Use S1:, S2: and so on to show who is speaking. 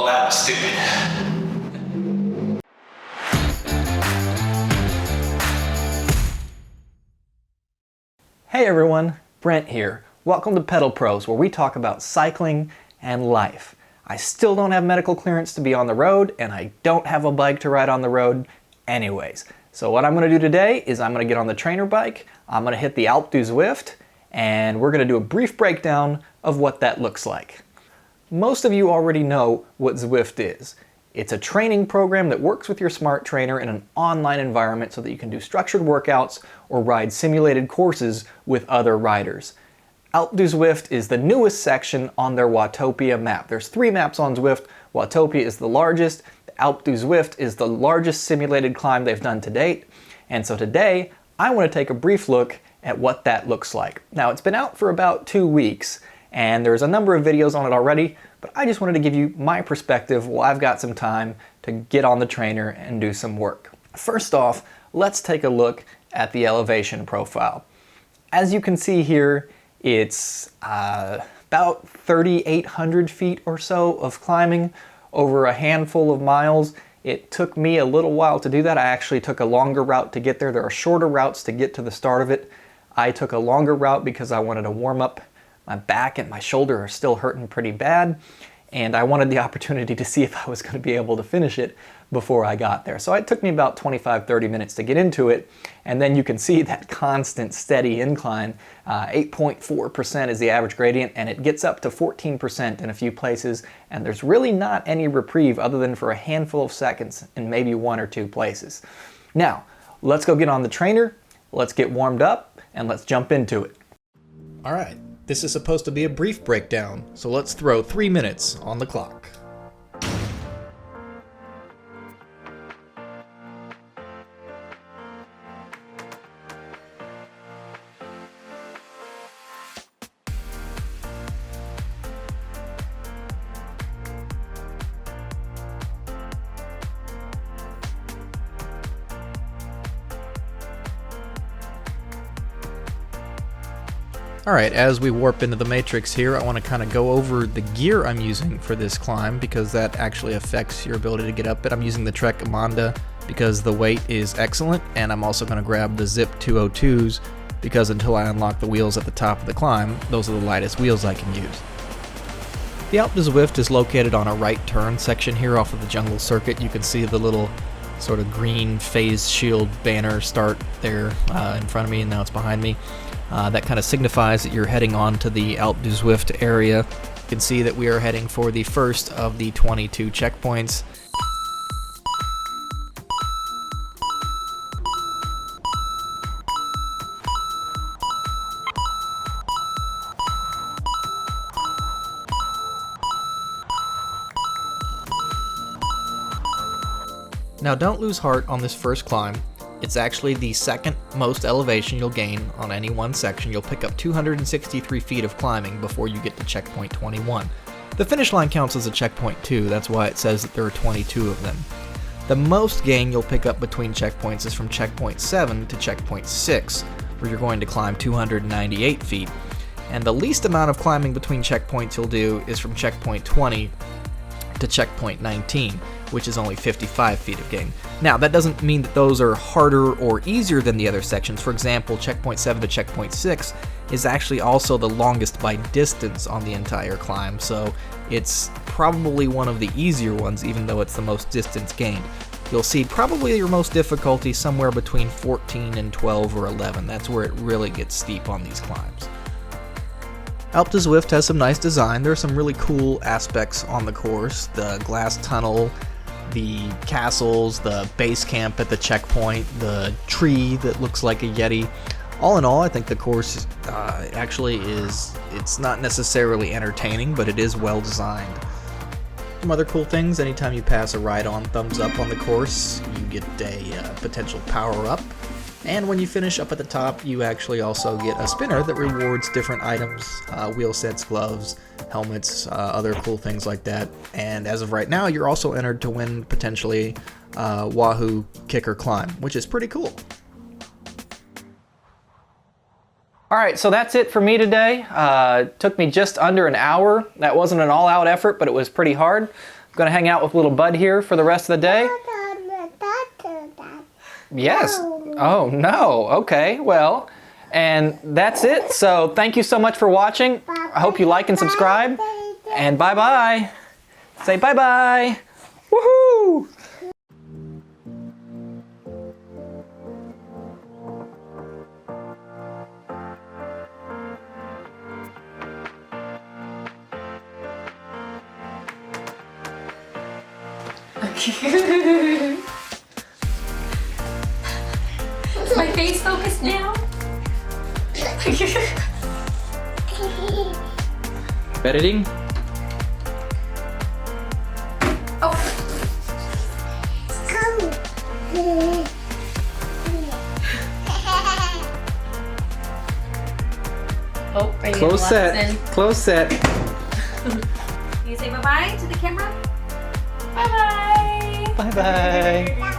S1: Well, that was stupid.
S2: Hey everyone, Brent here. Welcome to Pedal Prose, where we talk about cycling and life. I still don't have medical clearance to be on the road, and I don't have a bike to ride on the road anyways. So what I'm going to do today is I'm going to get on the trainer bike, I'm going to hit the Alpe Du Zwift, and we're going to do a brief breakdown of what that looks like. Most of you already know what Zwift is. It's a training program that works with your smart trainer in an online environment so that you can do structured workouts or ride simulated courses with other riders. Alpe Du Zwift is the newest section on their Watopia map. There's 3 maps on Zwift. Watopia is the largest. Alpe Du Zwift is the largest simulated climb they've done to date. And so today, I want to take a brief look at what that looks like. Now, it's been out for about 2 weeks, and there's a number of videos on it already, but I just wanted to give you my perspective while I've got some time to get on the trainer and do some work. First off, let's take a look at the elevation profile. As you can see here, it's about 3,800 feet or so of climbing over a handful of miles. It took me a little while to do that. I actually took a longer route to get there. There are shorter routes to get to the start of it. I took a longer route because I wanted to warm up. My back and my shoulder are still hurting pretty bad, and I wanted the opportunity to see if I was going to be able to finish it before I got there. So it took me about 25-30 minutes to get into it, and then you can see that constant steady incline. 8.4% is the average gradient, and it gets up to 14% in a few places, and there's really not any reprieve other than for a handful of seconds in maybe 1 or 2 places. Now, let's go get on the trainer, let's get warmed up, and let's jump into it. All right. This is supposed to be a brief breakdown, so let's throw 3 minutes on the clock. Alright, as we warp into the matrix here, I want to kind of go over the gear I'm using for this climb because that actually affects your ability to get up it. I'm using the Trek Amanda because the weight is excellent, and I'm also going to grab the Zip 202s because until I unlock the wheels at the top of the climb, those are the lightest wheels I can use. The Alpe Du Zwift is located on a right turn section here off of the jungle circuit. You can see the little sort of green phase shield banner start there in front of me, and now it's behind me. That kind of signifies that you're heading on to the Alpe Du Zwift area. You can see that we are heading for the first of the 22 checkpoints. Now don't lose heart on this first climb. It's actually the second most elevation you'll gain on any one section. You'll pick up 263 feet of climbing before you get to checkpoint 21. The finish line counts as a checkpoint too, that's why it says that there are 22 of them. The most gain you'll pick up between checkpoints is from checkpoint 7 to checkpoint 6, where you're going to climb 298 feet. And the least amount of climbing between checkpoints you'll do is from checkpoint 20 to checkpoint 19, which is only 55 feet of gain. Now, that doesn't mean that those are harder or easier than the other sections. For example, checkpoint 7 to checkpoint 6 is actually also the longest by distance on the entire climb, so it's probably one of the easier ones, even though it's the most distance gained. You'll see probably your most difficulty somewhere between 14 and 12 or 11. That's where it really gets steep on these climbs. Alpe Du Zwift has some nice design. There are some really cool aspects on the course. The glass tunnel, the castles, the base camp at the checkpoint, the tree that looks like a Yeti. All in all, I think the course actually it's not necessarily entertaining, but it is well designed. Some other cool things, anytime you pass a ride-on thumbs up on the course, you get a potential power-up. And when you finish up at the top, you actually also get a spinner that rewards different items, wheel sets, gloves, helmets, other cool things like that. And as of right now, you're also entered to win potentially Wahoo Kicker Climb, which is pretty cool. All right, so that's it for me today. Took me just under an hour. That wasn't an all-out effort, but it was pretty hard. Gonna hang out with little Bud here for the rest of the day? Yes. Oh no. Okay. Well, and that's it. So thank you so much for watching. I hope you like and subscribe. And bye-bye. Say bye-bye. Woohoo!
S1: Is my face focused now?
S2: Editing?
S1: Oh. Oh, are you
S2: Close set. Close set.
S1: You say bye-bye to the camera? Bye-bye.
S2: Bye-bye.